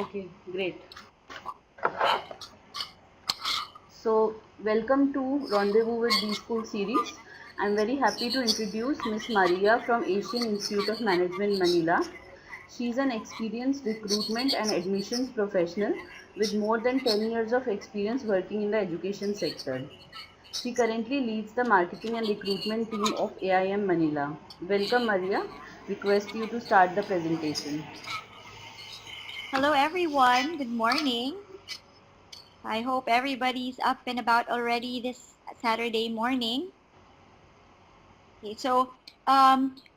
Okay, great. So, welcome to Rendezvous with B School series. I'm very happy to introduce Miss Maria from Asian Institute of Management, Manila. She's an experienced recruitment and admissions professional with more than 10 years of experience working in the education sector. She currently leads the marketing and recruitment team of AIM Manila. Welcome, Maria. Request you to start the presentation. Hello everyone, good morning. I hope everybody's up and about already this Saturday morning. Okay, so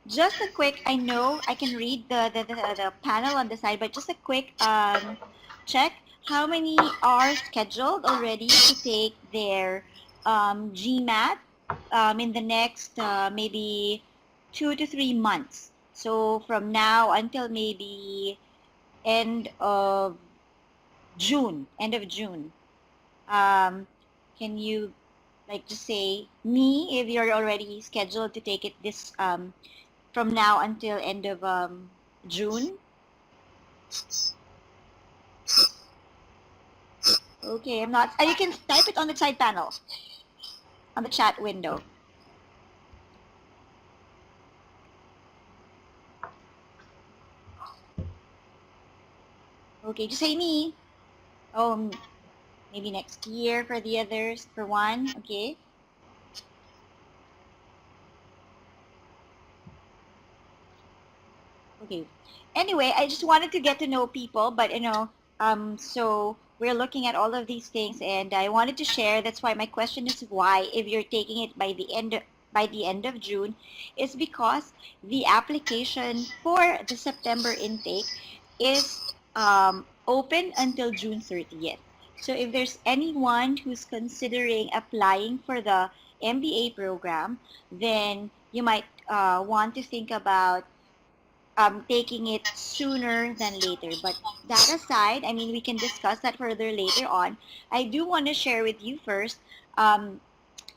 just a quick, I know I can read the panel on the side, but just a quick check. How many are scheduled already to take their GMAT in the next maybe 2 to 3 months? So from now until maybe end of end of June. Um, can you like just say me if you're already scheduled to take it this from now until end of June? Okay, I'm not. You can type it on the side panel on the chat window. Okay, just say me. Oh, maybe next year for the others for one. Okay. Okay. Anyway, I just wanted to get to know people, but so we're looking at all of these things, and I wanted to share. That's why my question is why, if you're taking it by the end of June, is because the application for the September intake is open until June 30th. So if there's anyone who's considering applying for the MBA program, then you might want to think about taking it sooner than later. But that aside, I mean, we can discuss that further later on. I do want to share with you first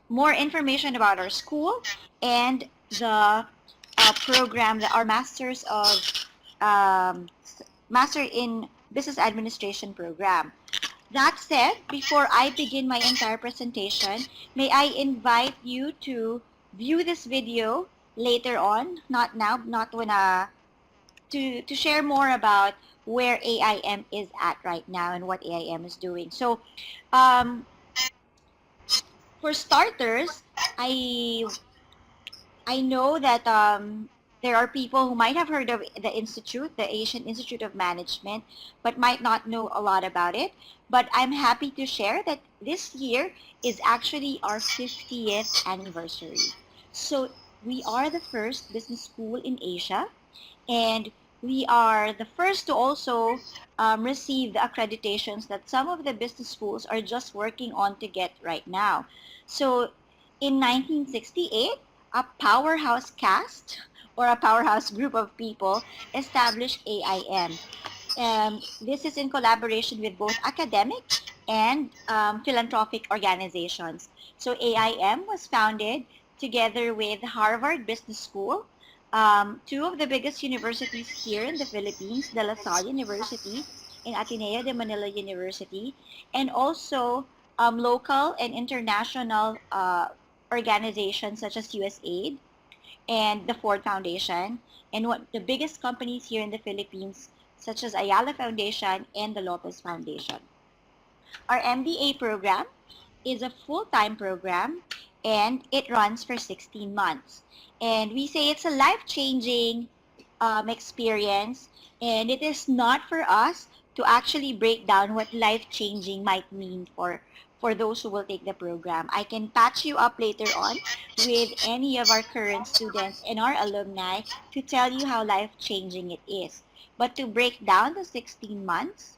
more information about our school and the program, our um, Master in Business Administration program. That said, before I begin my entire presentation, may I invite you to view this video later on, not now, not when to share more about where AIM is at right now and what AIM is doing. So um, for starters, I I know that there are people who might have heard of the institute, the Asian Institute of Management, but might not know a lot about it. But I'm happy to share that this year is actually our 50th anniversary. So we are the first business school in Asia, and we are the first to also receive the accreditations that some of the business schools are just working on to get right now. So in 1968, a powerhouse cast or a powerhouse group of people established AIM. This is in collaboration with both academic and philanthropic organizations. So AIM was founded together with Harvard Business School, two of the biggest universities here in the Philippines, De La Salle University and Ateneo de Manila University, and also local and international organizations such as USAID and the Ford Foundation, and what the biggest companies here in the Philippines such as Ayala Foundation and the Lopez Foundation. Our MBA program is a full-time program and it runs for 16 months. And we say it's a life-changing experience, and it is not for us to actually break down what life-changing might mean for those who will take the program. I can patch you up later on with any of our current students and our alumni to tell you how life-changing it is. But to break down the 16 months,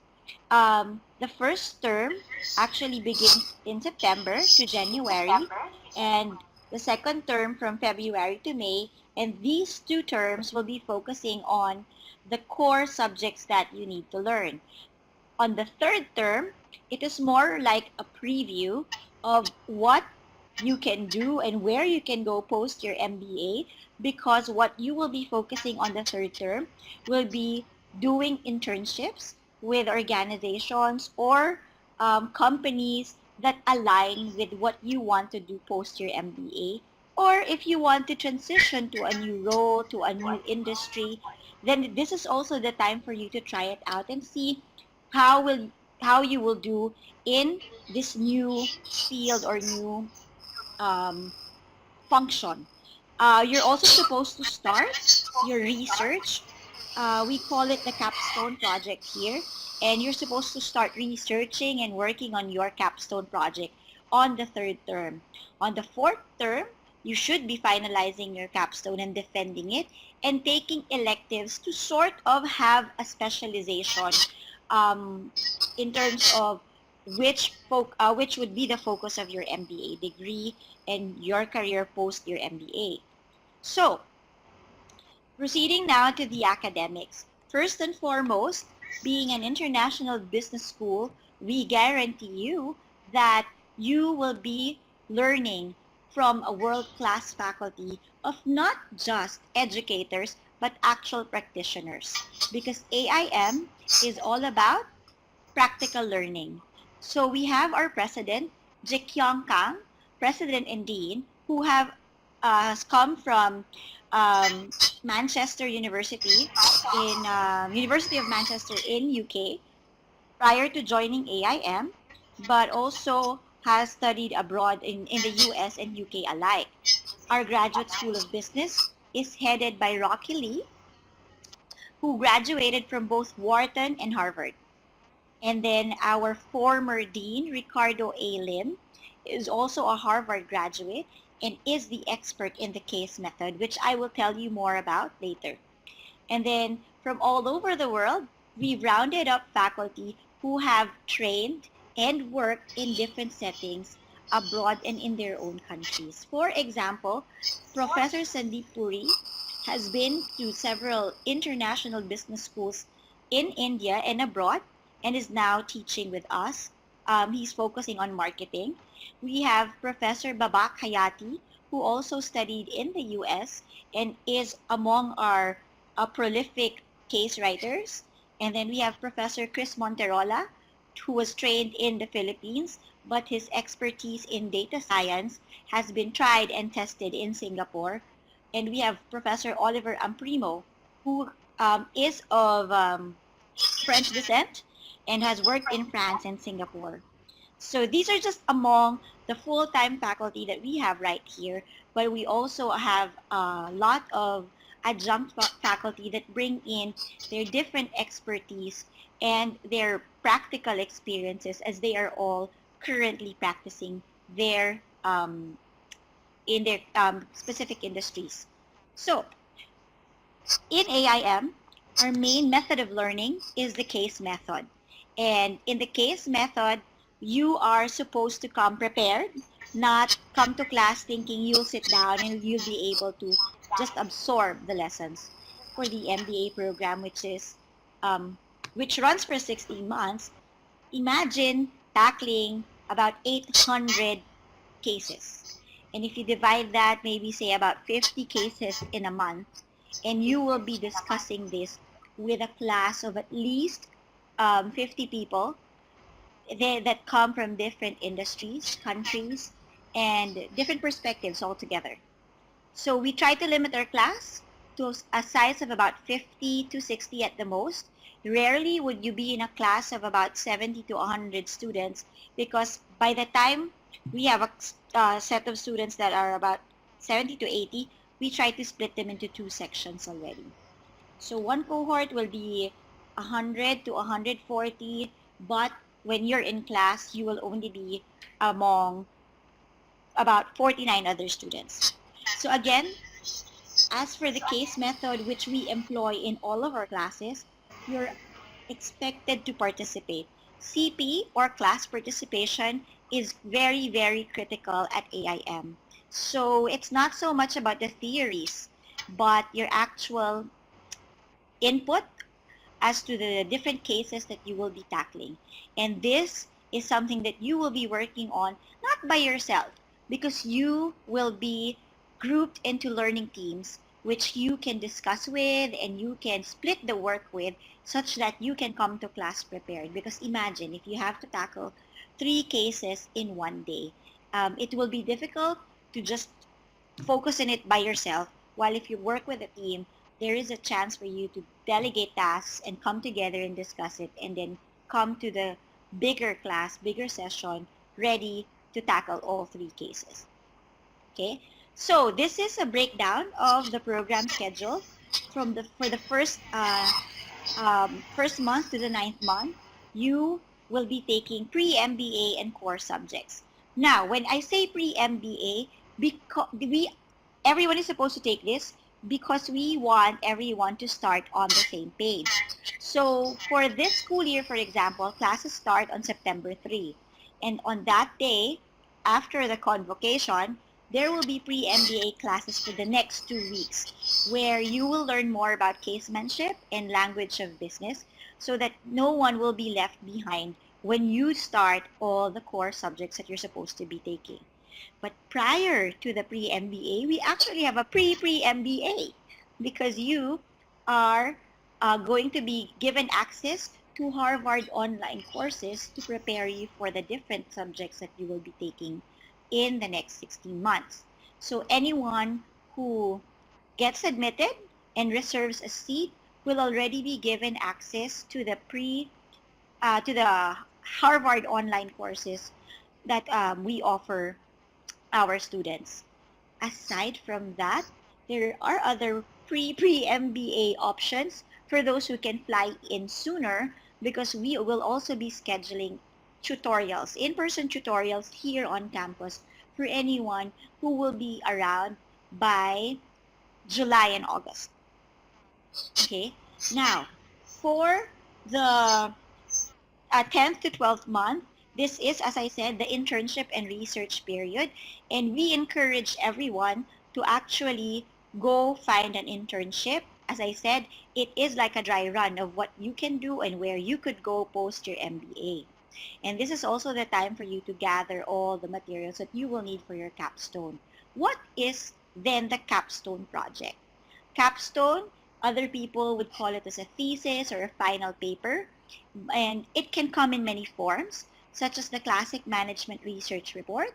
the first term actually begins in September to January, and the second term from February to May, and these two terms will be focusing on the core subjects that you need to learn. On the third term, it is more like a preview of what you can do and where you can go post your MBA, because what you will be focusing on the third term will be doing internships with organizations or companies that align with what you want to do post your MBA. Or if you want to transition to a new role, to a new industry, then this is also the time for you to try it out and see how will how you will do in this new field or new um, function. You're also supposed to start your research. We call it the capstone project here. And you're supposed to start researching and working on your capstone project on the third term. On the fourth term, you should be finalizing your capstone and defending it and taking electives to sort of have a specialization um, in terms of which would be the focus of your MBA degree and your career post your MBA. So, proceeding now to the academics. First and foremost, being an international business school, we guarantee you that you will be learning from a world-class faculty of not just educators, but actual practitioners. Because AIM is all about practical learning. So we have our president, Jikyong Kang, president and dean, who have has come from um, Manchester University in University of Manchester in UK prior to joining AIM, but also has studied abroad in the US and UK alike. Our Graduate School of Business is headed by Rocky Lee, who graduated from both Wharton and Harvard. And then our former dean, Ricardo A. Lim, is also a Harvard graduate and is the expert in the case method, which I will tell you more about later. And then from all over the world, we've rounded up faculty who have trained and worked in different settings abroad and in their own countries. For example, Professor Sandeep Puri has been to several international business schools in India and abroad and is now teaching with us. He's focusing on marketing. We have Professor Babak Hayati, who also studied in the US and is among our prolific case writers. And then we have Professor Chris Monterola, who was trained in the Philippines, but his expertise in data science has been tried and tested in Singapore. And we have Professor Oliver Amprimo, who is of French descent and has worked in France and Singapore. So these are just among the full-time faculty that we have right here, but we also have a lot of adjunct faculty that bring in their different expertise and their practical experiences as they are all currently practicing their in their specific industries. So in AIM, our main method of learning is the case method. And in the case method, you are supposed to come prepared, not come to class thinking you'll sit down and you'll be able to just absorb the lessons. For the MBA program, which runs for 16 months, imagine tackling about 800 cases. And if you divide that, maybe say about 50 cases in a month, and you will be discussing this with a class of at least 50 people that come from different industries, countries, and different perspectives altogether. So we try to limit our class to a size of about 50 to 60 at the most. Rarely would you be in a class of about 70 to 100 students, because by the time we have a set of students that are about 70 to 80, we try to split them into two sections already. So one cohort will be 100 to 140, but when you're in class, you will only be among about 49 other students. So again, as for the case method which we employ in all of our classes, you're expected to participate. CP, or class participation, is very, very critical at AIM. So it's not so much about the theories, but your actual input as to the different cases that you will be tackling. And this is something that you will be working on not by yourself, because you will be grouped into learning teams which you can discuss with and you can split the work with such that you can come to class prepared. Because imagine if you have to tackle 3 cases in one day, it will be difficult to just focus on it by yourself. While if you work with a team, there is a chance for you to delegate tasks and come together and discuss it, and then come to the bigger class, bigger session, ready to tackle all 3 cases. Okay, so this is a breakdown of the program schedule for the first month to the ninth month. You will be taking pre-MBA and core subjects. Now, when I say pre-MBA, because everyone is supposed to take this because we want everyone to start on the same page. So for this school year, for example, classes start on September 3. And on that day, after the convocation, there will be pre-MBA classes for the next 2 weeks where you will learn more about casemanship and language of business so that no one will be left behind when you start all the core subjects that you're supposed to be taking. But prior to the pre-MBA, we actually have a pre-MBA because you are going to be given access to Harvard online courses to prepare you for the different subjects that you will be taking in the next 16 months. So anyone who gets admitted and reserves a seat will already be given access to the Harvard online courses that we offer our students. Aside from that, there are other pre-MBA options for those who can fly in sooner, because we will also be scheduling tutorials, in-person tutorials here on campus for anyone who will be around by July and August. Okay, now for the 10th to 12th month, this is, as I said, the internship and research period, and we encourage everyone to actually go find an internship. As I said, it is like a dry run of what you can do and where you could go post your MBA. And this is also the time for you to gather all the materials that you will need for your capstone. What is then the capstone project? Capstone, other people would call it as a thesis or a final paper, and it can come in many forms, such as the classic management research report.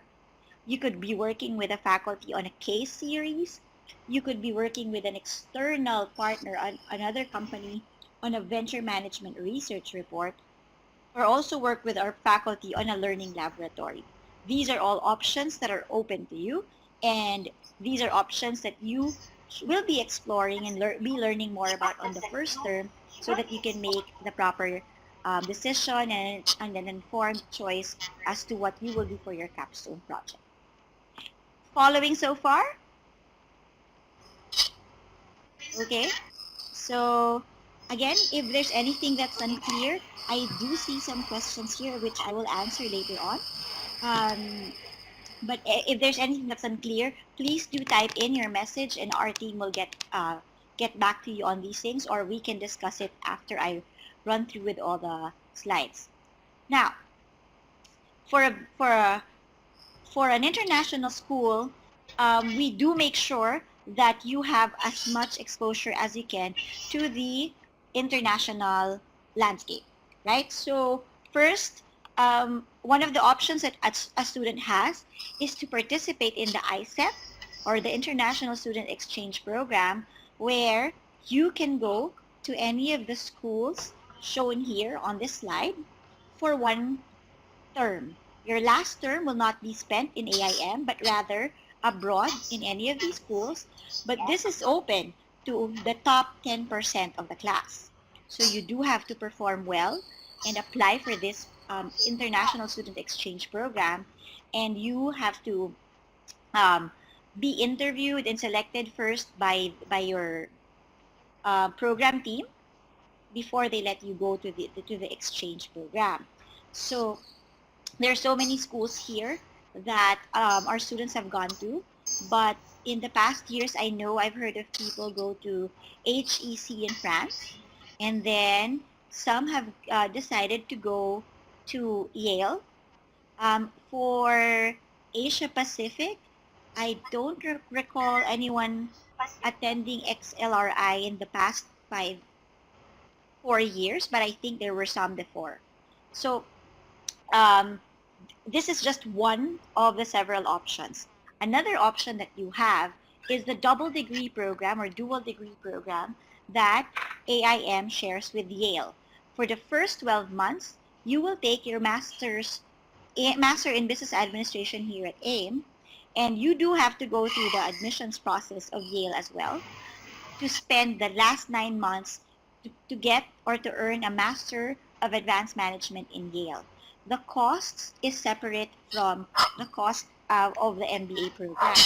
You could be working with a faculty on a case series. You could be working with an external partner, another company, on a venture management research report, or also work with our faculty on a learning laboratory. These are all options that are open to you, and these are options that you will be exploring and be learning more about on the first term, so that you can make the proper decision and an informed choice as to what you will do for your capstone project. Following so far? Okay. So again, if there's anything that's unclear, I do see some questions here which I will answer later on. But if there's anything that's unclear, please do type in your message, and our team will get back to you on these things, or we can discuss it after I run through with all the slides. Now, for an international school, we do make sure that you have as much exposure as you can to the international landscape, right? So first, one of the options that a student has is to participate in the ISEP, or the International Student Exchange Program, where you can go to any of the schools shown here on this slide for one term. Your last term will not be spent in AIM, but rather abroad in any of these schools. But this is open to the top 10% of the class. So you do have to perform well and apply for this International Student Exchange Program. And you have to be interviewed and selected first by your program team before they let you go to the exchange program. So there are so many schools here that our students have gone to, but in the past years, I know I've heard of people go to HEC in France, and then some have decided to go to Yale. For Asia Pacific, I don't recall anyone attending XLRI in the past 4 4 years, but I think there were some before. So um, this is just one of the several options. Another option that you have is the double degree program or dual degree program that AIM shares with Yale. For the first 12 months, you will take your Master in Business Administration here at AIM, and you do have to go through the admissions process of Yale as well to spend the last 9 months to get or to earn a Master of Advanced Management in Yale. The cost is separate from the cost of the MBA program.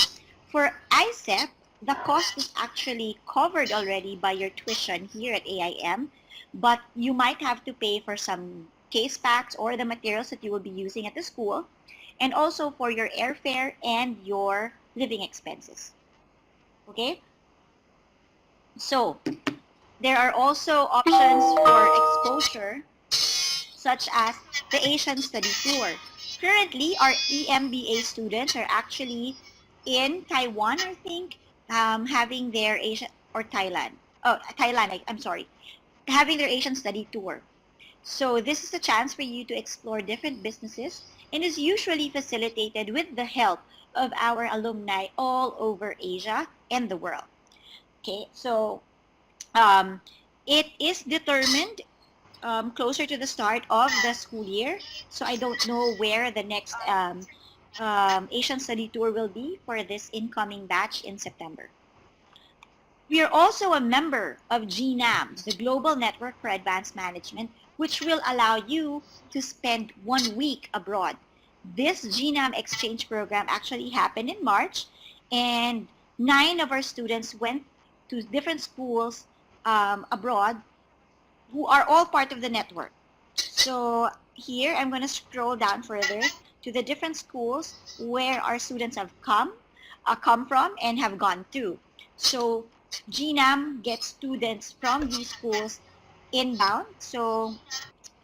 For ISEP, the cost is actually covered already by your tuition here at AIM, but you might have to pay for some case packs or the materials that you will be using at the school, and also for your airfare and your living expenses. Okay? So, there are also options for exposure, such as the Asian Study Tour. Currently, our EMBA students are actually in Taiwan, I think, having their Asian, or Thailand. Oh, Thailand, I'm sorry. Having their Asian Study Tour. So this is a chance for you to explore different businesses and is usually facilitated with the help of our alumni all over Asia and the world. Okay, so um, it is determined closer to the start of the school year. So I don't know where the next Asian Study Tour will be for this incoming batch in September. We are also a member of GNAM, the Global Network for Advanced Management, which will allow you to spend 1 week abroad. This GNAM exchange program actually happened in March, and 9 of our students went to different schools abroad who are all part of the network. So here I'm going to scroll down further to the different schools where our students have come from and have gone to. So GNAM gets students from these schools inbound. So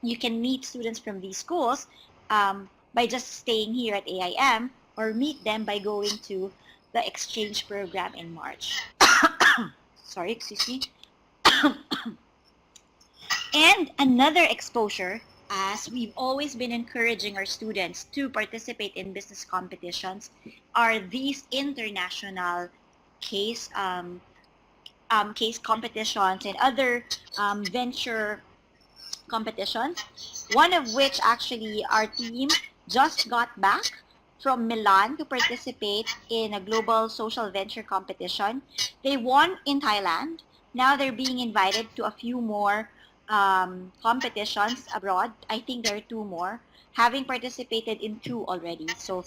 you can meet students from these schools by just staying here at AIM, or meet them by going to the exchange program in March. Sorry, excuse me. And another exposure, as we've always been encouraging our students to participate in business competitions, are these international case case competitions and other venture competitions. One of which actually our team just got back from Milan to participate in a global social venture competition. They won in Thailand. Now they're being invited to a few more competitions abroad. I think there are 2 more, having participated in 2 already. So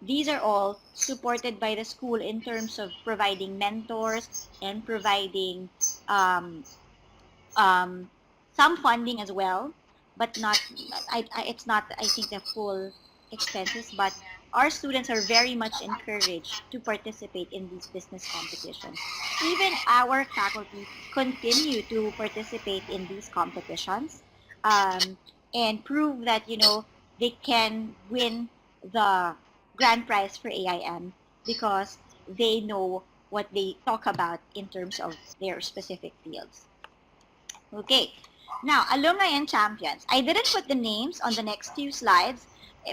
these are all supported by the school in terms of providing mentors and providing um, um, some funding as well, but not, it's not, I think, the full expenses, but our students are very much encouraged to participate in these business competitions. Even our faculty continue to participate in these competitions um, and prove that, they can win the grand prize for AIM because they know what they talk about in terms of their specific fields. Okay, now alumni and champions. I didn't put the names on the next 2 slides,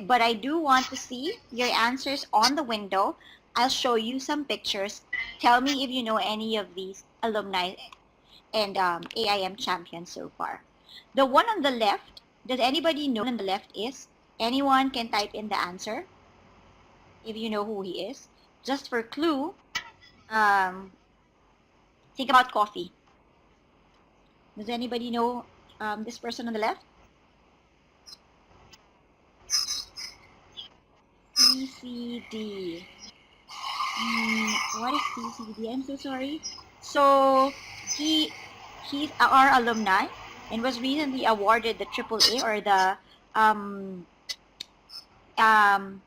but I do want to see your answers on the window. I'll show you some pictures. Tell me if you know any of these alumni and AIM champions so far. The one on the left, does anybody know on the left is? Anyone can type in the answer if you know who he is. Just for clue, think about coffee. Does anybody know this person on the left? CCD. What is CCD? I'm so sorry. So he's our alumni and was recently awarded the AAA, or um um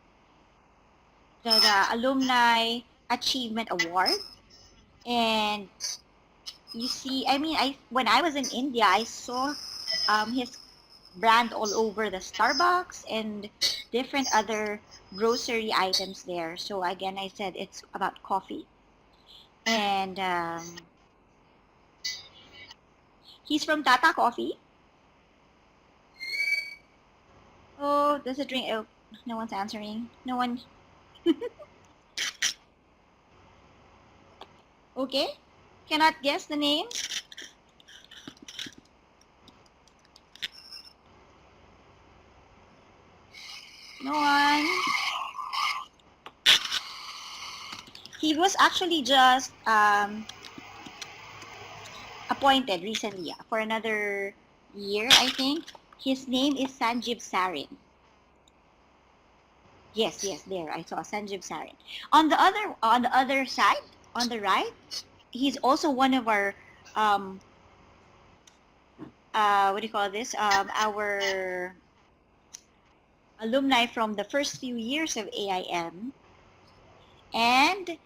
the Alumni Achievement Award. And you see, I mean, when I was in India, I saw his brand all over the Starbucks and different other grocery items there. So again, I said it's about coffee. And He's from Tata Coffee. Oh, does it ring? Oh, no one's answering. No one. Okay. Cannot guess the name. No one. He was actually just appointed recently for another year, I think. His name is Sanjeev Sarin. Yes, there I saw Sanjeev Sarin. On the other side, on the right, he's also one of our what do you call this? Our alumni from the first few years of AIM. And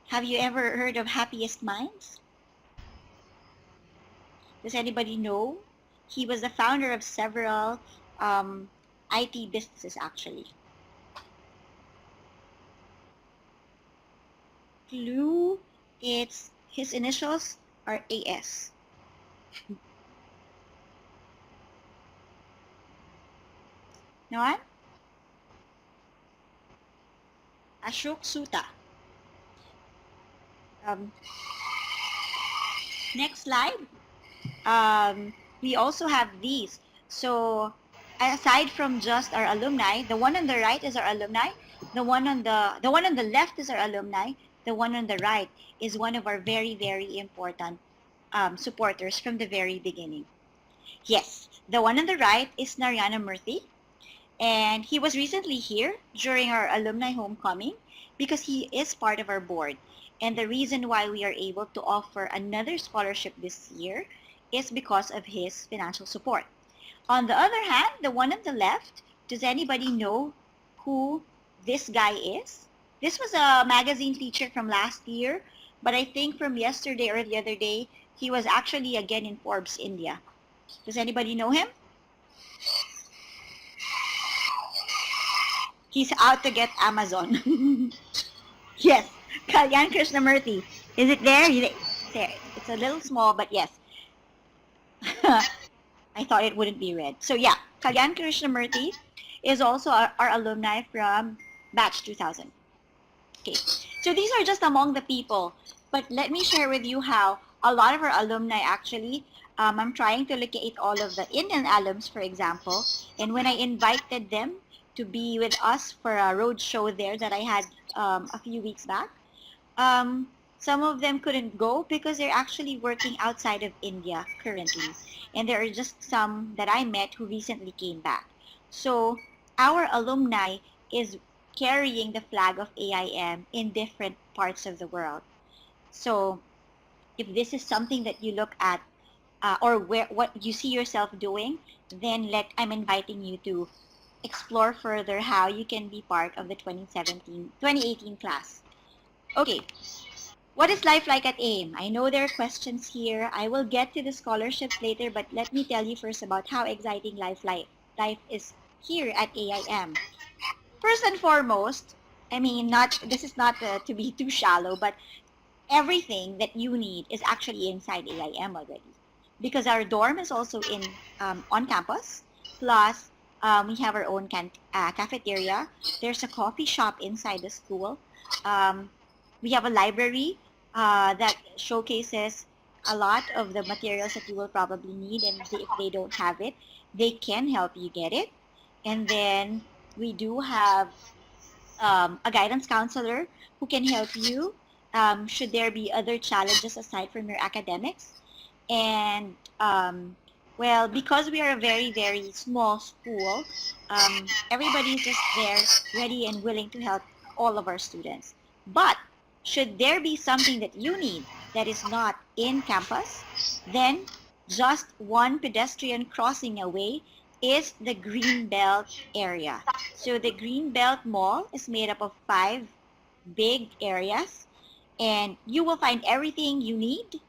have you ever heard of Happiest Minds? Does anybody know? He was the founder of several IT businesses, actually. Clue, it's his initials are AS. No one? Ashok Suta. Next slide. We also have these. So aside from just our alumni, the one on the right is our alumni. The one on the left is our alumni. The one on the right is one of our very, very important supporters from the very beginning. Yes, the one on the right is Narayana Murthy. And he was recently here during our alumni homecoming because he is part of our board. And the reason why we are able to offer another scholarship this year is because of his financial support. On the other hand, the one on the left, does anybody know who this guy is? This was a magazine feature from last year, but I think from yesterday or the other day, he was actually again in Forbes India. Does anybody know him? He's out to get Amazon. Yes, Kalyan Krishnamurthy. Is it there? There. It's a little small, but yes. I thought it wouldn't be read. So yeah, Kalyan Krishnamurthy is also our alumni from batch 2000. Okay, so these are just among the people, but let me share with you how a lot of our alumni actually, I'm trying to locate all of the Indian alums, for example, and when I invited them to be with us for a road show there that I had a few weeks back, some of them couldn't go because they're actually working outside of India currently. And there are just some that I met who recently came back. So our alumni is carrying the flag of AIM in different parts of the world. So if this is something that you look at or what you see yourself doing, then I'm inviting you to explore further how you can be part of the 2018 class. Okay, what is life like at AIM? I know there are questions here. I will get to the scholarships later, but let me tell you first about how exciting life is here at AIM. First and foremost, I mean, this is not to be too shallow, but everything that you need is actually inside AIM already, because our dorm is also on campus. Plus, we have our own cafeteria. There's a coffee shop inside the school. We have a library that showcases a lot of the materials that you will probably need, and if they don't have it, they can help you get it. And then we do have a guidance counselor who can help you should there be other challenges aside from your academics. And well, because we are a very, very small school, everybody is just there ready and willing to help all of our students. But should there be something that you need that is not in campus, then just one pedestrian crossing away is the Greenbelt area. So the Greenbelt Mall is made up of 5 big areas, and you will find everything you need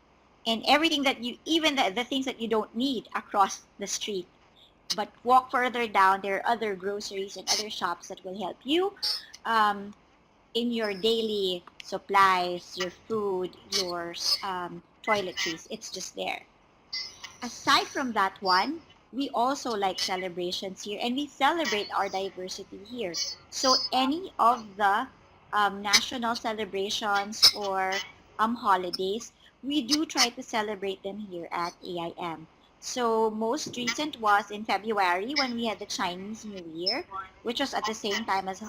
and everything that even the things that you don't need across the street. But walk further down, there are other groceries and other shops that will help you in your daily supplies, your food, your toiletries. It's just there. Aside from that one, we also like celebrations here, and we celebrate our diversity here. So any of the national celebrations or holidays, we do try to celebrate them here at AIM. So most recent was in February when we had the Chinese New Year, which was at the same time as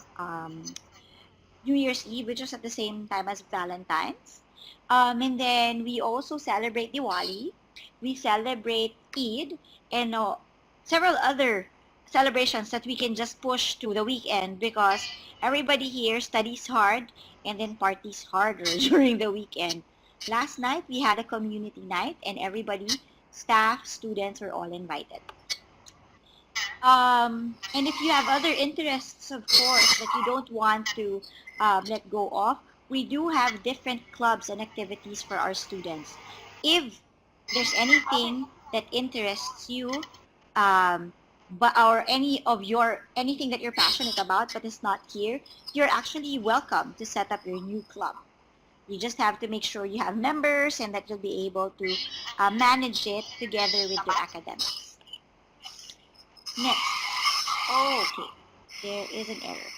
New Year's Eve, which was at the same time as Valentine's. And then we also celebrate Diwali. We celebrate Eid and several other celebrations that we can just push to the weekend because everybody here studies hard and then parties harder during the weekend. Last night we had a community night and everybody, staff, students were all invited. And if you have other interests, of course, that you don't want to let go of, we do have different clubs and activities for our students. If there's anything that interests you, but or anything that you're passionate about but is not here, you're actually welcome to set up your new club. You just have to make sure you have members and that you'll be able to manage it together with your academics. Next. Okay, there is an error.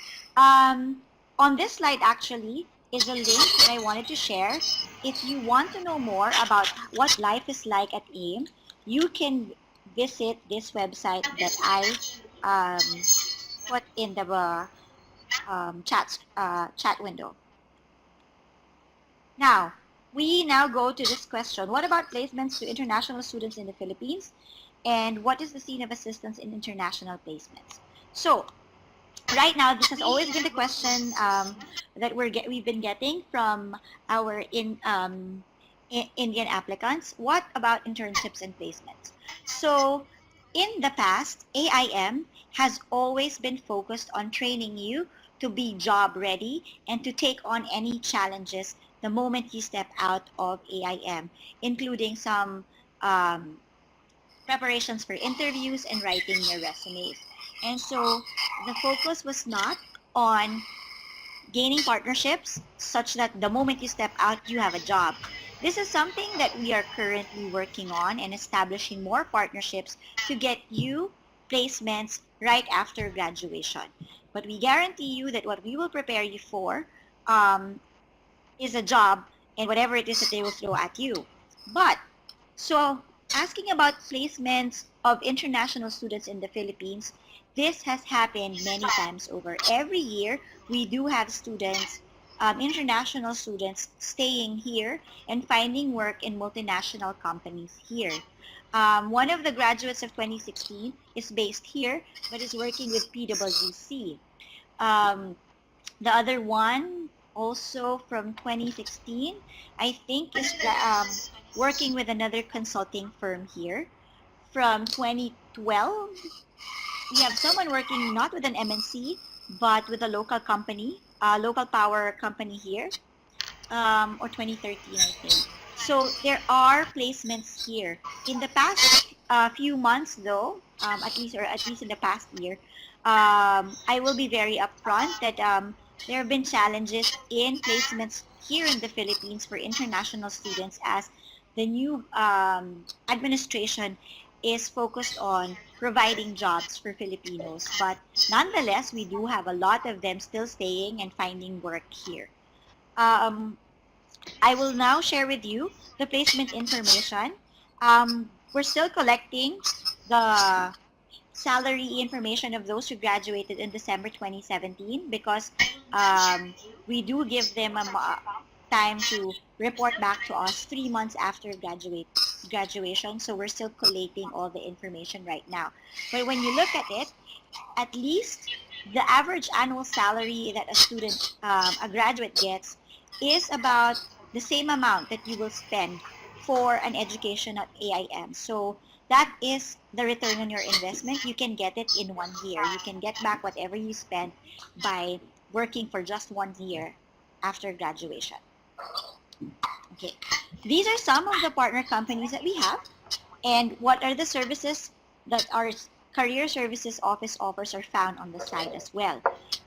On this slide actually is a link that I wanted to share. If you want to know more about what life is like at AIM, you can visit this website that I put in the chat window. Now, we now go to this question. What about placements to international students in the Philippines? And what is the scene of assistance in international placements? So, right now, this has always been the question that we've been getting from our Indian applicants. What about internships and placements? So, in the past, AIM has always been focused on training you to be job ready and to take on any challenges the moment you step out of AIM, including some preparations for interviews and writing your resumes. And so the focus was not on gaining partnerships such that the moment you step out, you have a job. This is something that we are currently working on and establishing more partnerships to get you placements right after graduation. But we guarantee you that what we will prepare you for is a job and whatever it is that they will throw at you. But, so asking about placements of international students in the Philippines, this has happened many times over. Every year, we do have students, international students, staying here and finding work in multinational companies here. One of the graduates of 2016 is based here, but is working with PwC. The other one, also from 2016, I think is working with another consulting firm here. From 2012, we have someone working not with an MNC, but with a local company, local power company here, or 2013, I think. So there are placements here. In the past few months, though, at least in the past year, I will be very upfront that there have been challenges in placements here in the Philippines for international students as the new administration is focused on providing jobs for Filipinos. But nonetheless, we do have a lot of them still staying and finding work here. I will now share with you the placement information. We're still collecting the salary information of those who graduated in December 2017 because we do give them a time to report back to us 3 months after graduation. So we're still collating all the information right now. But when you look at it, at least the average annual salary that a graduate gets is about the same amount that you will spend for an education at AIM. So that is the return on your investment. You can get it in 1 year. You can get back whatever you spent by working for just 1 year after graduation. Okay, these are some of the partner companies that we have, and what are the services that our career services office offers are found on the side as well.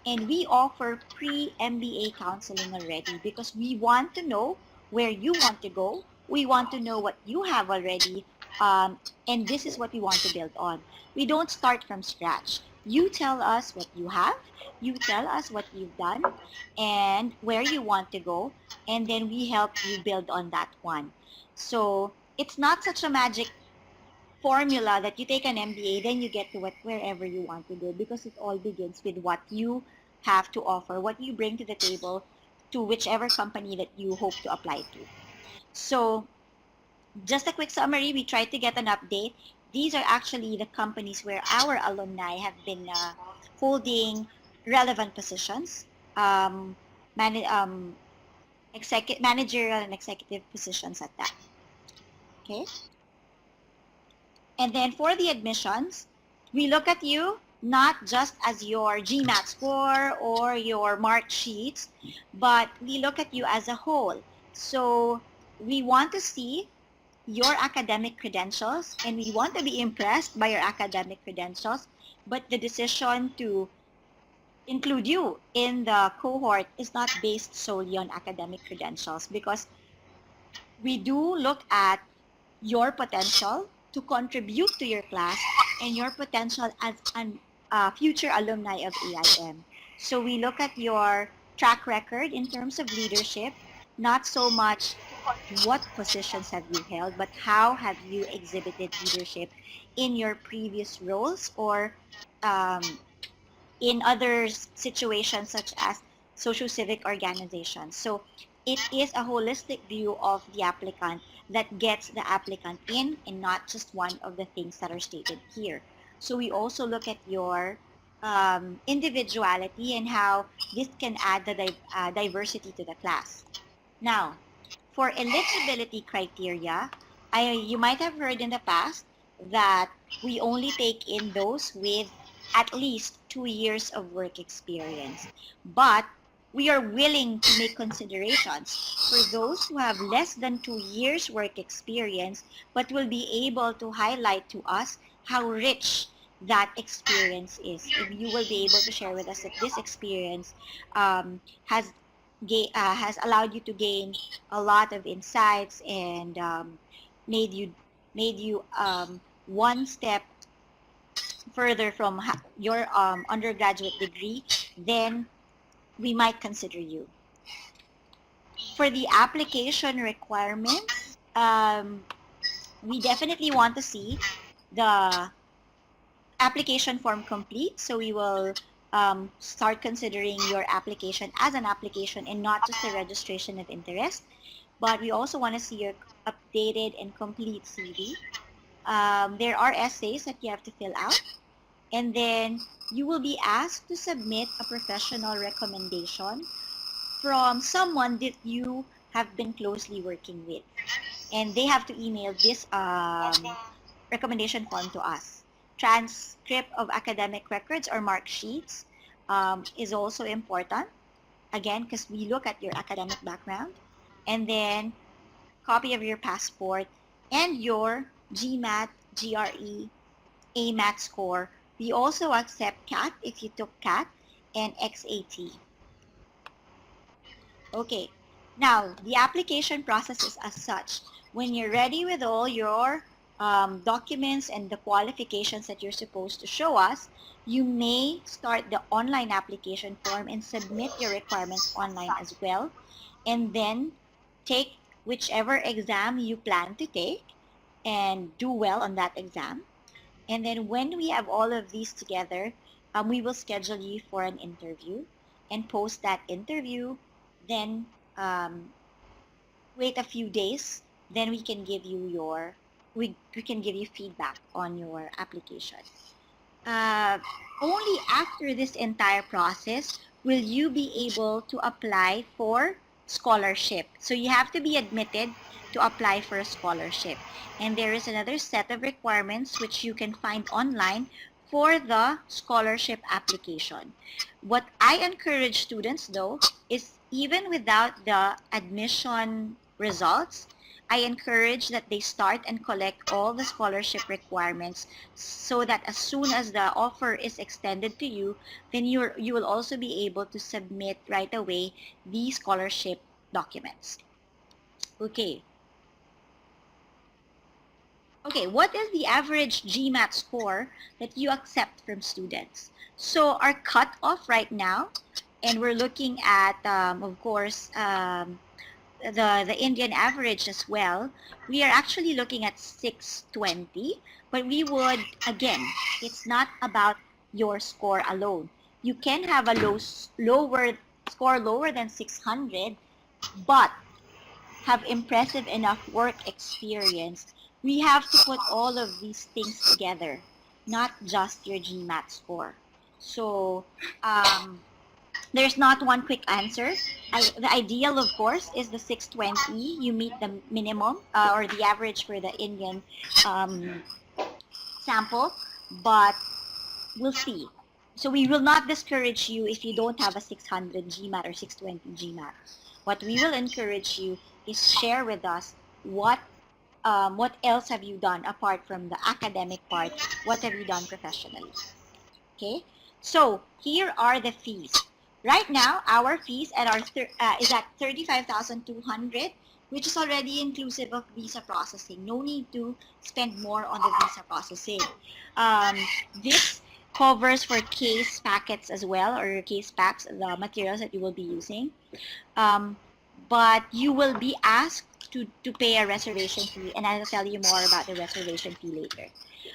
And we offer pre-MBA counseling already because we want to know where you want to go, We want to know what you have already, and this is what we want to build on. We don't start from scratch. You tell us what you have, you tell us what you've done, and where you want to go, and then we help you build on that one. So it's not such a magic formula that you take an MBA, then you get to wherever you want to go, because it all begins with what you have to offer, what you bring to the table to whichever company that you hope to apply to. So just a quick summary, we tried to get an update. These are actually the companies where our alumni have been holding relevant positions, um, managerial and executive positions at that. Okay. And then for the admissions, we look at you not just as your GMAT score or your mark sheets, but we look at you as a whole. So we want to see your academic credentials, and we want to be impressed by your academic credentials, but the decision to include you in the cohort is not based solely on academic credentials, because we do look at your potential to contribute to your class and your potential as a future alumni of AIM. So we look at your track record in terms of leadership, not so much what positions have you held, but how have you exhibited leadership in your previous roles, or in other situations such as social civic organizations. So it is a holistic view of the applicant that gets the applicant in, and not just one of the things that are stated here. So we also look at your individuality and how this can add the diversity to the class. Now, for eligibility criteria, you might have heard in the past that we only take in those with at least 2 years of work experience. But we are willing to make considerations for those who have less than 2 years work experience, but will be able to highlight to us how rich that experience is. If you will be able to share with us that this experience has has allowed you to gain a lot of insights, and made you one step further from your undergraduate degree, then we might consider you. For the application requirements, we definitely want to see the application form complete. So we will start considering your application as an application and not just a registration of interest. But we also want to see your updated and complete CV. There are essays that you have to fill out. And then you will be asked to submit a professional recommendation from someone that you have been closely working with. And they have to email this recommendation form to us. Transcript of academic records or mark sheets is also important, again, because we look at your academic background. And then copy of your passport and your GMAT, GRE, AMAT score. We also accept CAT if you took CAT, and XAT. Okay, now the application process is as such. When you're ready with all your documents and the qualifications that you're supposed to show us, you may start the online application form and submit your requirements online as well, and then take whichever exam you plan to take and do well on that exam. And then when we have all of these together, we will schedule you for an interview, and post that interview, then wait a few days, then we can give you we can give you feedback on your application. Only after this entire process will you be able to apply for scholarship. So you have to be admitted to apply for a scholarship. And there is another set of requirements which you can find online for the scholarship application. What I encourage students though is, even without the admission results, I encourage that they start and collect all the scholarship requirements, so that as soon as the offer is extended to you, then you will also be able to submit right away the scholarship documents. Okay. Okay, what is the average GMAT score that you accept from students? So our cutoff right now, and we're looking at, of course, the Indian average as well, we are actually looking at 620, but we would, again, it's not about your score alone. You can have a lower score lower than 600, but have impressive enough work experience. We have to put all of these things together, not just your GMAT score. So there's not one quick answer. The ideal, of course, is the 620. You meet the minimum or the average for the Indian um, sample, but we'll see. So we will not discourage you if you don't have a 600 GMAT or 620 GMAT. What we will encourage you is share with us what else have you done apart from the academic part. What have you done professionally? Okay, so here are the fees. Right now, our fees at our is at 35,200, which is already inclusive of visa processing. No need to spend more on the visa processing. This covers for case packets as well, or case packs, the materials that you will be using. But you will be asked to pay a reservation fee, and I'll tell you more about the reservation fee later.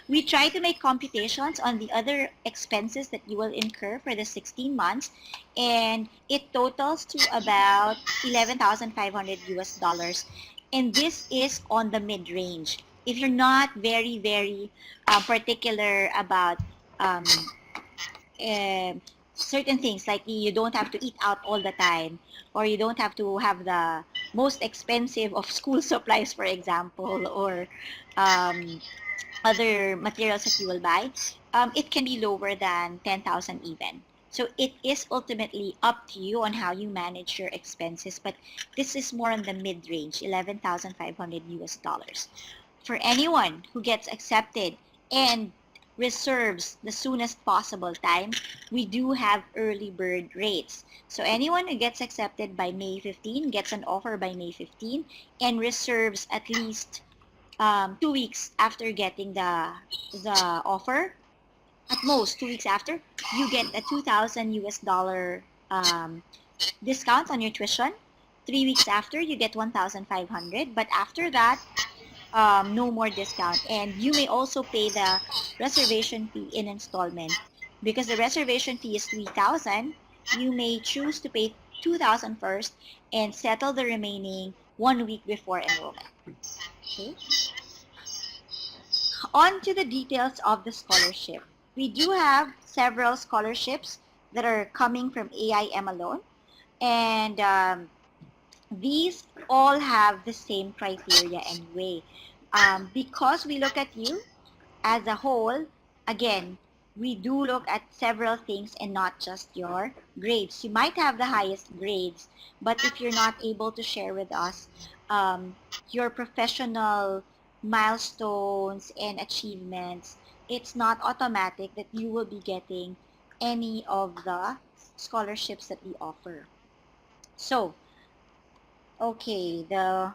We try to make computations on the other expenses that you will incur for the 16 months, and it totals to about 11,500 US dollars. And this is on the mid-range. If you're not very, very particular about um, uh, certain things, like you don't have to eat out all the time, or you don't have to have the most expensive of school supplies, for example, or um, other materials that you will buy, it can be lower than 10,000 even. So it is ultimately up to you on how you manage your expenses, but this is more on the mid-range, 11,500 US dollars. For anyone who gets accepted and reserves the soonest possible time, we do have early bird rates. So anyone who gets accepted by May 15 gets an offer by May 15 and reserves at least 2 weeks after getting the offer. At most 2 weeks after, you get a 2,000 US dollar discount on your tuition. 3 weeks after, you get 1,500. But after that, no more discount. And you may also pay the reservation fee in installment. Because the reservation fee is 3,000, you may choose to pay 2,000 first and settle the remaining 1 week before enrollment. Okay. On to the details of the scholarship. We do have several scholarships that are coming from AIM alone, and these all have the same criteria anyway. Because we look at you as a whole, again, we do look at several things and not just your grades. You might have the highest grades, but if you're not able to share with us your professional milestones and achievements, it's not automatic that you will be getting any of the scholarships that we offer. So, okay, they're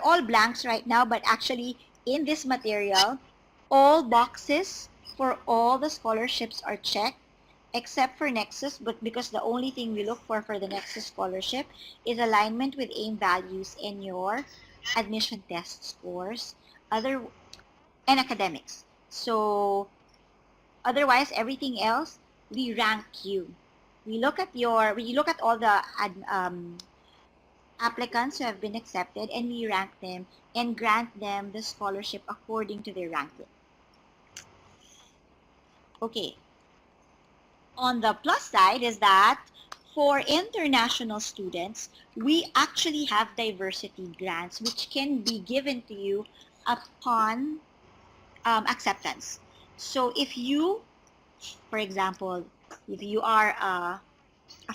all blanks right now, but actually in this material, all boxes for all the scholarships are checked except for Nexus, but because the only thing we look for the Nexus scholarship is alignment with AIM values in your admission test scores and academics. So otherwise, everything else, we rank you. We look at all the applicants who have been accepted, and we rank them and grant them the scholarship according to their ranking. Okay. On the plus side is that for international students, we actually have diversity grants which can be given to you upon acceptance. So if you, for example, if you are a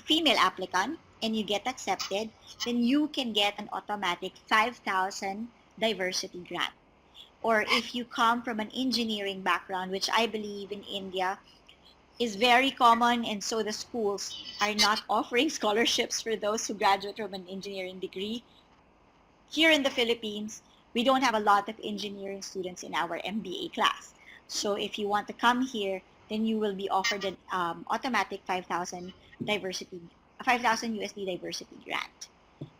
female applicant and you get accepted, then you can get an automatic 5,000 diversity grant. Or if you come from an engineering background, which I believe in India is very common, and so the schools are not offering scholarships for those who graduate from an engineering degree. Here in the Philippines, we don't have a lot of engineering students in our MBA class. So if you want to come here, then you will be offered an automatic 5,000 USD diversity grant.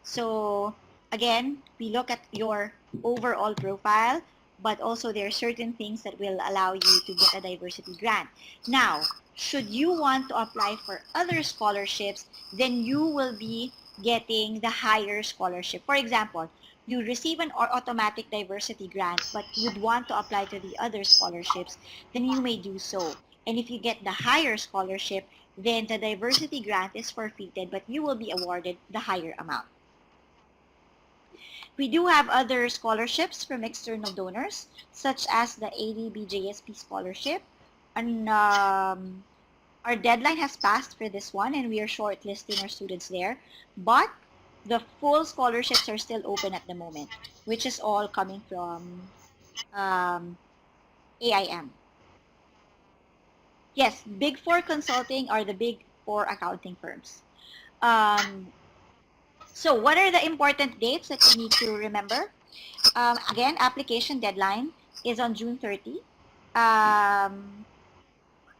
So again, we look at your overall profile, but also there are certain things that will allow you to get a diversity grant. Now, should you want to apply for other scholarships, then you will be getting the higher scholarship. For example, you receive an automatic diversity grant, but would want to apply to the other scholarships, then you may do so. And if you get the higher scholarship, then the diversity grant is forfeited, but you will be awarded the higher amount. We do have other scholarships from external donors, such as the ADB JSP scholarship. And our deadline has passed for this one, and we are shortlisting our students there. But the full scholarships are still open at the moment, which is all coming from AIM. Yes, Big Four Consulting are the Big Four accounting firms. So what are the important dates that you need to remember? Again, application deadline is on June 30. Our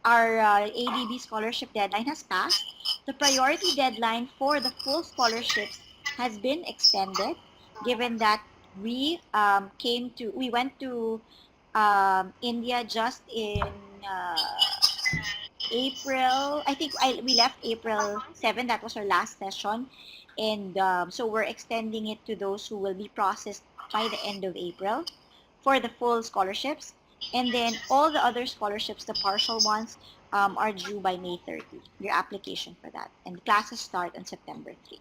ADB scholarship deadline has passed. The priority deadline for the full scholarships has been extended, given that we went to India just in April. I think we left April 7. That was our last session. And so we're extending it to those who will be processed by the end of April for the full scholarships. And then all the other scholarships, the partial ones, are due by May 30, your application for that. And the classes start on September 3.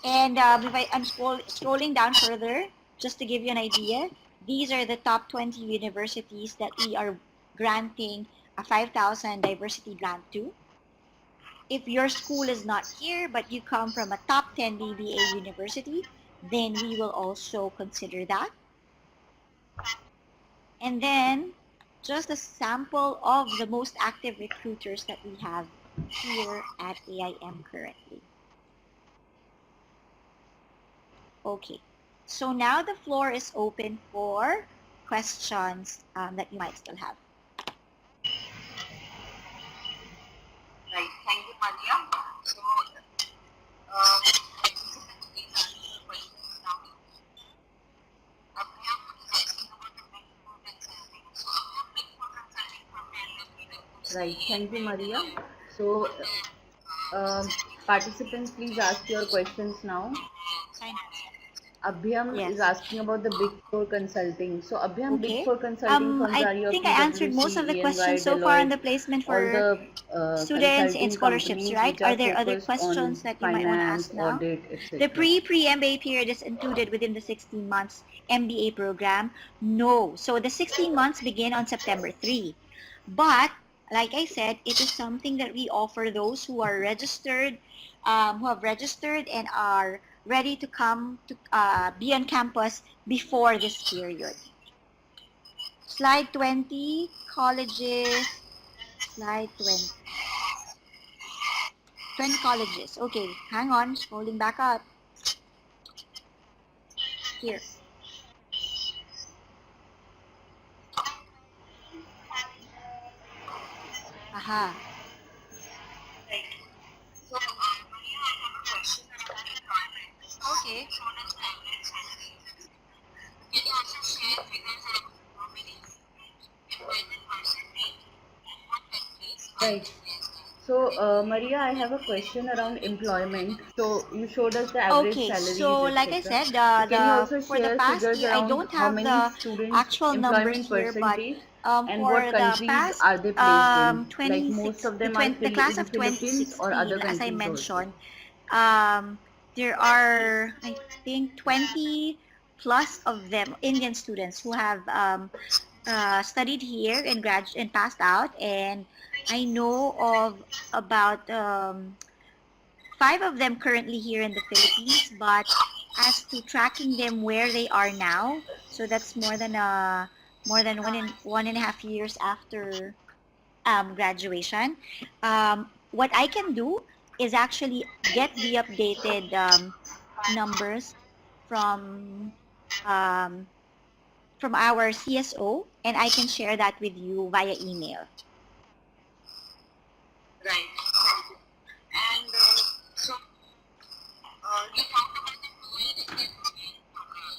And if I'm scrolling down further, just to give you an idea, these are the top 20 universities that we are granting a 5,000 diversity grant to. If your school is not here, but you come from a top 10 BBA university, then we will also consider that. And then just a sample of the most active recruiters that we have here at AIM currently. Okay, so now the floor is open for questions that you might still have. Right. Thank you, Maria. So, please answer the questions now. Abhiyam is asking about the Big Four consulting. So, Abhiyam, Big Four consulting from where Right. Thank you, Maria. So, participants, please ask your questions now. Abhyam Yes. is asking about the Big Four consulting. So, Abhyam, Big Okay. Four consulting firms I are your think I answered most of the PwC, questions EY, so far on the Deloitte, placement all for the students and consulting scholarships, companies right? which Are are there other focused on questions that you might want to finance, ask now? audit, The etc. pre-MBA period is included within the 16 months MBA program. No. So the 16 months begin on September 3. But like I said, it is something that we offer those who are registered, who have registered and are ready to come to be on campus before this period. Slide 20, colleges, slide 20. 20 colleges. Okay, hang on, scrolling back up. Here. Aha. So, Maria, I have a question about employment. Okay. Shown as average salary. Can you also share figures of how many employment percentage in what countries are Right. So, Maria, I have a question around employment. So, you showed us the average Okay, salaries, so like I etc. said, So, can you also for the share past figures year, I around don't how have many the students, actual numbers employment here, but percentage, and what for the countries past are they placed in? Like 26, most of them are the class in of Philippines or other 2016, as I countries also. mentioned, there are, I think, 20 plus of them Indian students who have studied here and passed out, and I know of about 5 of them currently here in the Philippines, but as to tracking them where they are now, so that's more than 1.5 years after graduation. What I can do is actually get the updated numbers from from our CSO, and I can share that with you via email. Right. And so you talked about the dual degree program.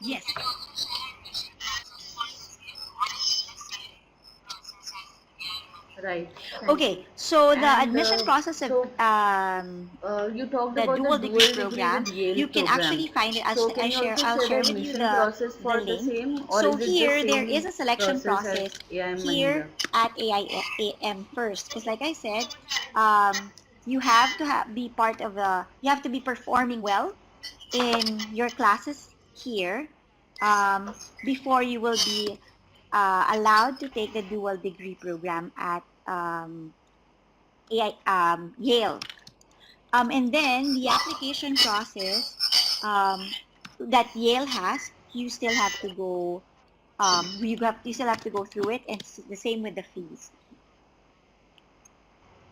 Yes. Can you also share admission process for the same or is it the same process as Yale? Right. Thank you. Okay, so the And admission process of you talked the about the dual degree dual degree program, with Yale you can program. actually find it. So can you also I'll share the share with you admission process the for the link. same, or So is it the here there is same a selection process as process AIM here Manila? at AIM first, because like I said, you have to be part of the. You have to be performing well in your classes here before you will be allowed to take the dual degree program at Yale. And then the application process that Yale has, you still have to go. You still have to go through it, and it's the same with the fees.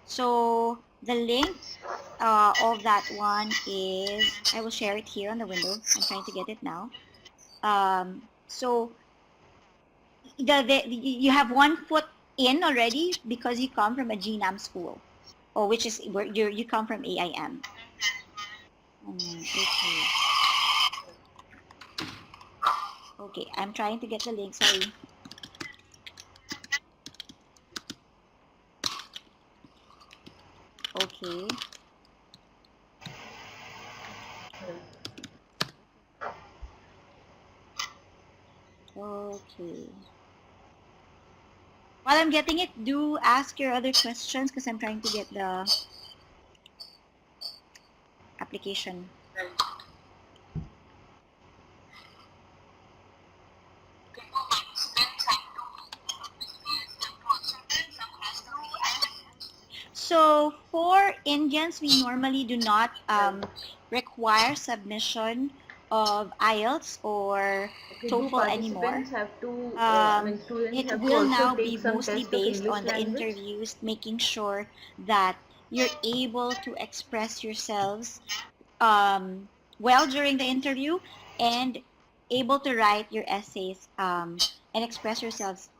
So the link of that one is, I will share it here on the window. I'm trying to get it now. So you have one foot in already because you come from a GNAM school, or which is where you come from AIM. Okay. Okay, I'm trying to get the link. Sorry. Okay. Okay. While I'm getting it, do ask your other questions because I'm trying to get the application. Do participants have to also take some class to So for Indians, we normally do not require submission of IELTS or Okay, do TOEFL anymore. participants have to, I Um, mean, students it have to will also now take be some mostly test of based English on the language? interviews, making sure that you're able to express yourselves well during the interview and able to write your essays and express yourselves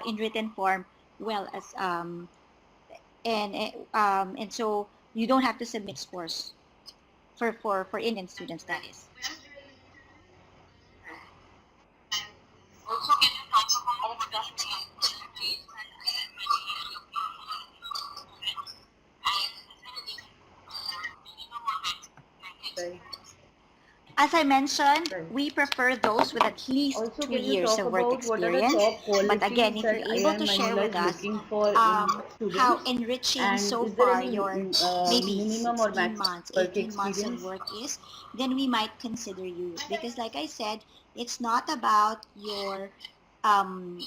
in written form well as and so you don't have to submit scores for Indian students, that is. also can you talk about what are the challenges you face when you're looking for students and is there any minimum or maximum Right, experience? As I mentioned, right. we prefer those with at least Also, two can you years talk of work about what are the experience. top But again, qualities if that you're able to IIM share Manila with is us looking for in how students? enriching And so is there far any your maybe minimum or 16 max months, work 18 months of experience? work is, then we might consider you. Because like I said, it's not about your um,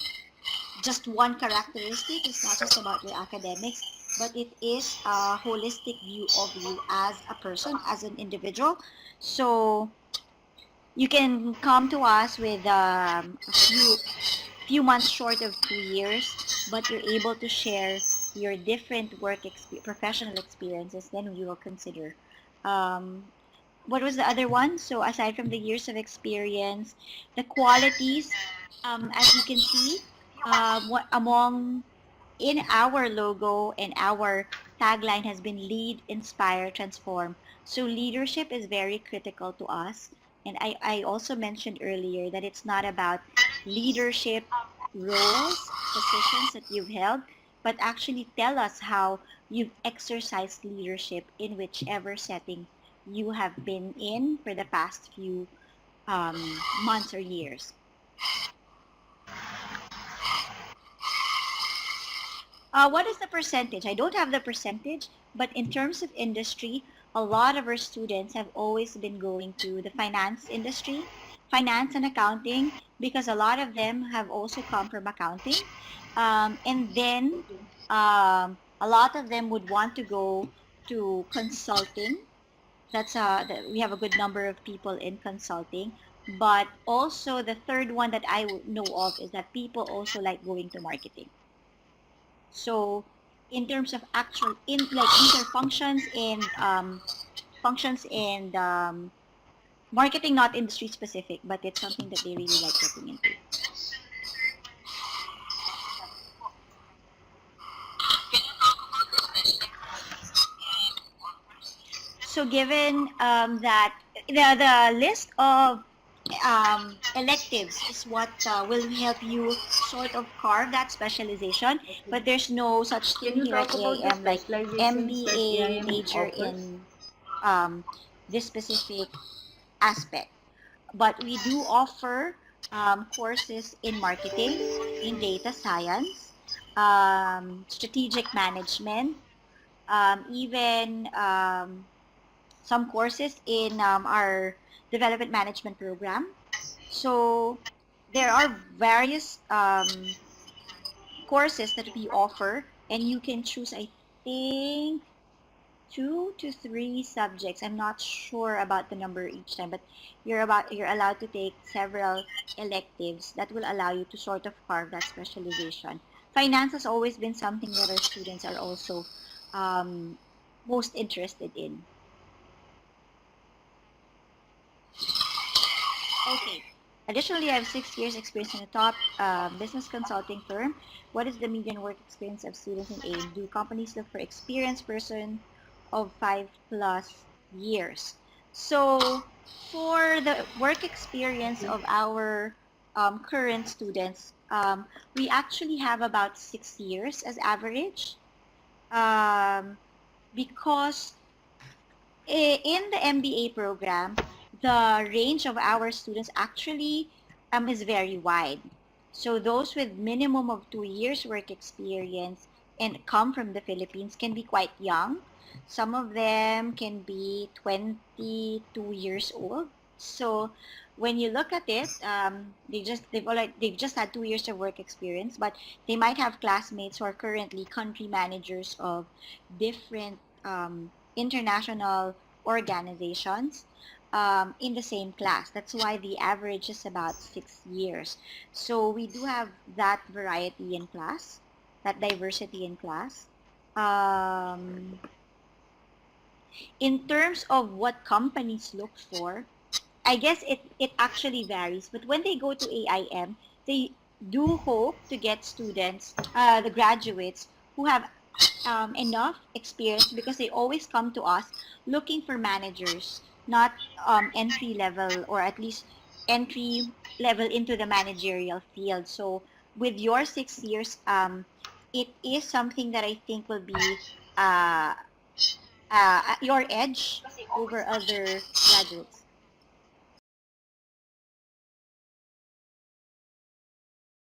just one characteristic. It's not just about your academics, but it is a holistic view of you as a person, as an individual. So you can come to us with a few months short of 2 years, but you're able to share your different professional experiences, then we will consider. Um, what was the other one? So aside from the years of experience, the qualities, as you can see, what among in our logo and our tagline has been lead, inspire, transform. So leadership is very critical to us. And I also mentioned earlier that it's not about leadership roles, positions that you've held, but actually tell us how you've exercised leadership in whichever setting you have been in for the past few months or years. What is the percentage? I don't have the percentage, but in terms of industry, a lot of our students have always been going to the finance industry, finance and accounting, because a lot of them have also come from accounting. And then a lot of them would want to go to consulting. We have a good number of people in consulting. But also the third one that I know of is that people also like going to marketing. So in terms of actual in like these are functions and Marketing, not industry specific, but it's something that they really like getting into. Can you talk about the specialties it offers? So given that the list of electives is what will help you sort of carve that specialization, Okay. but there's no such Can thing you here at talk about the AIM like specializations that MBA AIM major offers? in this specific aspect. But we do offer courses in marketing, in data science, strategic management, even some courses in our development management program. So there are various courses that we offer, and you can choose, I think, 2 to 3 subjects. I'm not sure about the number each time, but you're allowed to take several electives that will allow you to sort of carve that specialization. Finance has always been something that our students are also um, most interested in. Okay. Additionally, I have 6 years experience in a top business consulting firm. What is the median work experience of students in AIM? Do companies look for experienced person of 5+ years? So for the work experience Okay. of our current students, we actually have about 6 years as average, because in the MBA program, the range of our students actually is very wide. So those with minimum of 2 years work experience and come from the Philippines can be quite young. Some of them can be 22 years old. So when you look at it, they've just had 2 years of work experience, but they might have classmates who are currently country managers of different international organizations in the same class. That's why the average is about 6 years. So we do have that variety in class, that diversity in class. Um, in terms of what companies look for, I guess it actually varies. But when they go to AIM, they do hope to get students, the graduates, who have enough experience, because they always come to us looking for managers, not entry level, or at least entry level into the managerial field. So with your 6 years, it is something that I think will be uh, your edge over other graduates.